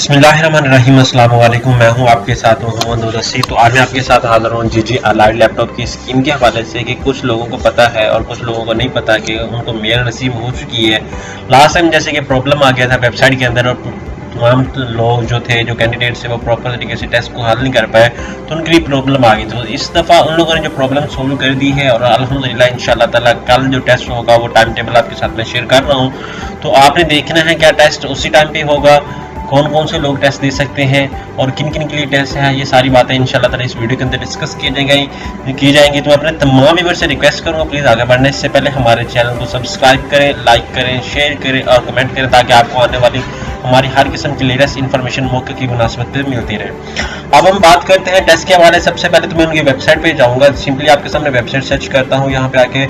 बिस्मिल्लाहिर्रहमानिर्रहीम, अस्सलाम वालेकुम। मैं हूं आपके साथ मोहम्मद उदसी। तो आज मैं आपके साथ हाजिर हूं जीजी अलाइड लैपटॉप की स्कीम के हवाले से कि कुछ लोगों को पता है और कुछ लोगों को नहीं पता कि उनको मेल नसीब हो चुकी है। लास्ट टाइम जैसे कि प्रॉब्लम आ गया था वेबसाइट के अंदर और तमाम लोग जो थे, जो कैंडिडेट्स थे, वो प्रॉपर तरीके से टेस्ट को हल नहीं कर पाए, तो उनके लिए प्रॉब्लम आ गई। तो इस दफ़ा उन लोगों ने जो प्रॉब्लम सोल्व कर दी है और अल्हम्दुलिल्लाह इंशाअल्लाह ताला कल जो टेस्ट होगा वो टाइम टेबल आपके साथ में शेयर कर रहा हूँ। तो आपने देखना है क्या टेस्ट उसी टाइम पे होगा, कौन कौन से लोग टेस्ट दे सकते हैं और किन किन के लिए टेस्ट है, ये सारी बातें इंशाल्लाह ताला इस वीडियो के अंदर डिस्कस की जाएंगी। तो मैं अपने तमाम व्यूअर से रिक्वेस्ट करूंगा प्लीज़ आगे बढ़ने से पहले हमारे चैनल को सब्सक्राइब करें, लाइक करें, शेयर करें और कमेंट करें ताकि आपको आने वाली हमारी हर किस्म की लेटेस्ट इन्फॉर्मेशन मौके की मुनासिबत पे मिलती रहे। अब हम बात करते हैं टेस्ट के हवाले। सबसे पहले तो मैं उनकी वेबसाइट पे जाऊँगा, सिंपली आपके सामने वेबसाइट सर्च करता हूँ। यहाँ पे आके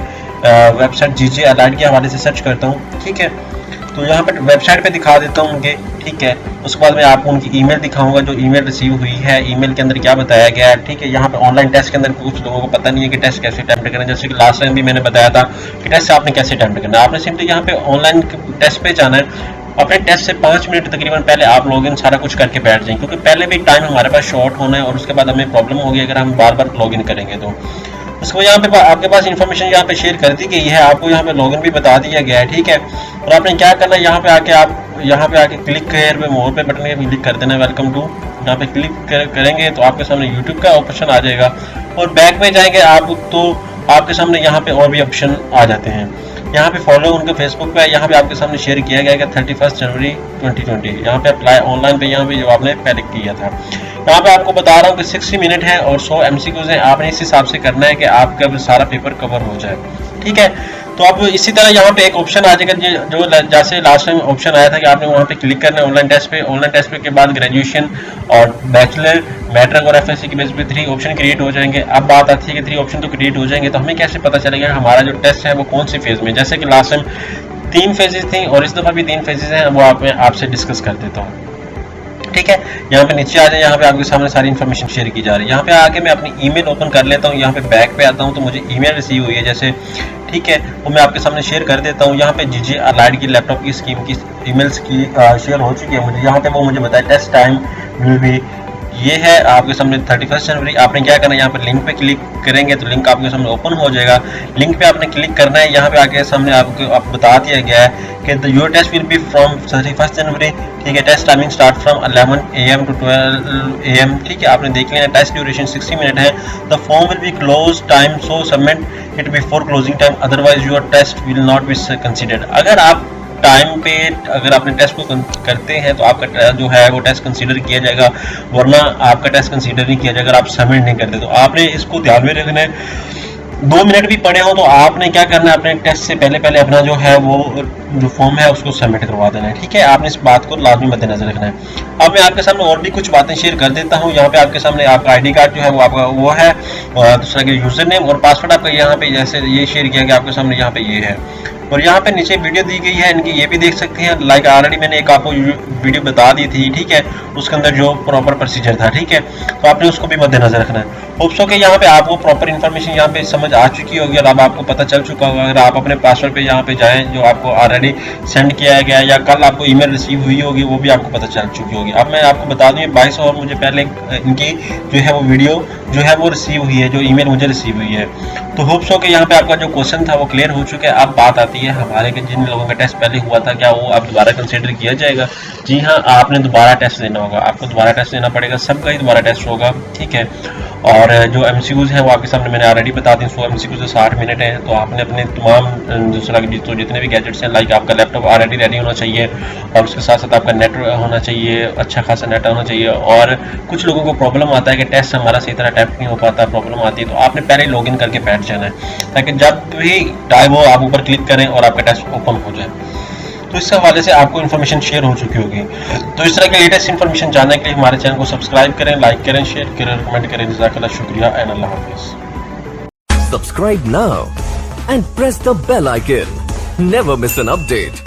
वेबसाइट जीजी अलाइड के हवाले से सर्च करता हूँ, ठीक है। तो यहाँ पे वेबसाइट पे दिखा देता हूँ उनके, ठीक है। उसके बाद मैं आपको उनकी ईमेल दिखाऊंगा जो ईमेल रिसीव हुई है, ईमेल के अंदर क्या बताया गया है, ठीक है। यहाँ पे ऑनलाइन टेस्ट के अंदर कुछ लोगों को पता नहीं है कि टेस्ट कैसे अटेम्प्ट करें। जैसे कि लास्ट टाइम भी मैंने बताया था कि टेस्ट आपने कैसे अटेम्प्ट करना है। आपने सिंपली यहाँ पे ऑनलाइन टेस्ट पे जाना है। अपने टेस्ट से 5 मिनट तकरीबन पहले आप लॉगिन सारा कुछ करके बैठ जाएं, क्योंकि पहले भी टाइम हमारे पास शॉर्ट होना है और उसके बाद हमें प्रॉब्लम होगी अगर हम बार बार लॉगिन करेंगे। तो उसको यहाँ पे आपके पास इंफॉर्मेशन यहाँ पे शेयर कर दी गई है, आपको यहाँ पे लॉगिन भी बता दिया गया है, ठीक है। और आपने क्या करना है, यहाँ पे आके आप यहाँ पे आके क्लिक हेयर पे मोर पे बटन पे क्लिक कर देना है, वेलकम टू। यहाँ पे क्लिक करेंगे तो आपके सामने यूट्यूब का ऑप्शन आ जाएगा और बैक में जाएंगे आप तो आपके सामने यहाँ पे और भी ऑप्शन आ जाते हैं। यहाँ पे फॉलो उनके फेसबुक पे, यहाँ पे आपके सामने शेयर किया गया है 31 जनवरी 2020। यहाँ पे अप्लाई ऑनलाइन पे यहाँ पे जो आपने पहले किया था। यहाँ पे आपको बता रहा हूँ कि 60 मिनट है और 100 MCQs हैं। आपने इस हिसाब से करना है कि आपका सारा पेपर कवर हो जाए, ठीक है। तो अब इसी तरह यहाँ पे एक ऑप्शन आ जाएगा जो जैसे लास्ट टाइम ऑप्शन आया था कि आपने वहाँ पे क्लिक करना है ऑनलाइन टेस्ट पे। ऑनलाइन टेस्ट पे के बाद ग्रेजुएशन और बैचलर, मैट्रिक और FSC के बेस पे 3 ऑप्शन क्रिएट हो जाएंगे। अब बात आती है कि 3 ऑप्शन तो क्रिएट हो जाएंगे, तो हमें कैसे पता चलेगा हमारा जो टेस्ट है वो कौन सी फेज में। जैसे कि लास्ट टाइम 3 फेजेस थी और इस दफ़ा भी 3 फेजेस हैं, वो आपसे डिस्कस कर देता हूँ, ठीक है। यहाँ पे नीचे आ जाए, यहाँ पे आपके सामने सारी इन्फॉर्मेशन शेयर की जा रही है। यहाँ पे आके मैं अपनी ईमेल ओपन कर लेता हूँ। यहाँ पे बैक पे आता हूँ तो मुझे ईमेल रिसीव हुई है जैसे, ठीक है, वो मैं आपके सामने शेयर कर देता हूँ। यहाँ पे जीजी अलाइड की लैपटॉप की स्कीम की ईमेल्स की शेयर हो चुकी है मुझे। यहाँ पे वो मुझे बताया टेस्ट टाइम विल बी, ये है आपके सामने 31 जनवरी। आपने क्या करना है, यहाँ पर लिंक पे क्लिक करेंगे तो लिंक आपके सामने ओपन हो जाएगा। लिंक पे आपने क्लिक करना है। यहाँ पे आके सामने आपको बता दिया गया है कि your test will be from 31 January, ठीक है। Test timing start from 11 AM to 12 AM, ठीक है। आपने देख लिया टेस्ट ड्यूरेशन 60 मिनट है। The form will be close time so submit it before closing time, otherwise your test will not be considered. अगर आप टाइम पे अगर आपने टेस्ट को करते हैं तो आपका जो है वो टेस्ट कंसीडर किया जाएगा, वरना आपका टेस्ट कंसीडर नहीं किया जाएगा अगर आप सबमिट नहीं करते। तो आपने इसको ध्यान में रखना है। 2 मिनट भी पड़े हो तो आपने क्या करना है, अपने टेस्ट से पहले अपना जो है वो जो फॉर्म है उसको सबमिट करवा देना है, ठीक है। आपने इस बात को लाजमी मद्देनजर रखना है। अब मैं आपके सामने और भी कुछ बातें शेयर कर देता हूँ। यहाँ पे आपके सामने आपका ID कार्ड जो है वो आपका वो है, और दूसरा कि यूजर नेम और पासवर्ड आपका यहाँ पे जैसे ये शेयर किया गया आपके सामने यहाँ पे ये है। और यहाँ पे नीचे वीडियो दी गई है इनकी, ये भी देख सकते हैं। लाइक ऑलरेडी मैंने एक आपको वीडियो बता दी थी, ठीक है, उसके अंदर जो प्रॉपर प्रोसीजर था, ठीक है। तो आपने उसको भी मद्देनजर रखना है। होप्स हो कि यहाँ पे आपको प्रॉपर इन्फॉर्मेशन यहाँ पे समझ आ चुकी होगी और अब आपको पता चल चुका होगा। अगर आप अपने पासवर्ड पे यहाँ पे जाएं जो आपको ऑलरेडी सेंड किया गया या कल आपको ईमेल रिसीव हुई होगी वो भी आपको पता चल चुकी होगी। अब मैं आपको बता दूँ 22 और मुझे पहले इनकी जो है वो वीडियो जो है वो रिसीव हुई है, जो ईमेल मुझे रिसीव हुई है। तो होप्स हो कि यहाँ पे आपका जो क्वेश्चन था वो क्लियर हो चुका है। अब बात आती है हमारे के जिन लोगों का टेस्ट पहले हुआ था क्या वो अब दोबारा कंसिडर किया जाएगा। जी हाँ, आपने दोबारा टेस्ट देना होगा, आपको दोबारा टेस्ट देना पड़ेगा, सबका ही दोबारा टेस्ट होगा, ठीक है। और जो MCQs हैं वो आपके सामने मैंने ऑलरेडी बता दी, 100 MCQs 60 मिनट है। तो आपने अपने तमाम दूसरा तो जितने भी गैजेट्स हैं, लाइक आपका लैपटॉप ऑलरेडी रेडी होना चाहिए और उसके साथ साथ आपका नेट होना चाहिए, अच्छा खासा नेट होना चाहिए। और कुछ लोगों को प्रॉब्लम आता है कि टेस्ट हमारा सही तरह अटेम्प्ट नहीं हो पाता, प्रॉब्लम आती है, तो आपने पहले लॉगिन करके बैठ जाना है ताकि जब भी टाइम हो आप ऊपर क्लिक करें और आपका टेस्ट ओपन हो जाए। तो इस हवाले से आपको इन्फॉर्मेशन शेयर हो चुकी होगी। तो इस तरह की लेटेस्ट इन्फॉर्मेशन जानने के लिए हमारे चैनल को सब्सक्राइब करें, लाइक करें, शेयर करें, कमेंट करें। जज़ाकल्लाह, शुक्रिया एंड अल्लाह हाफिज़। Subscribe now and press the bell icon. Never miss an update.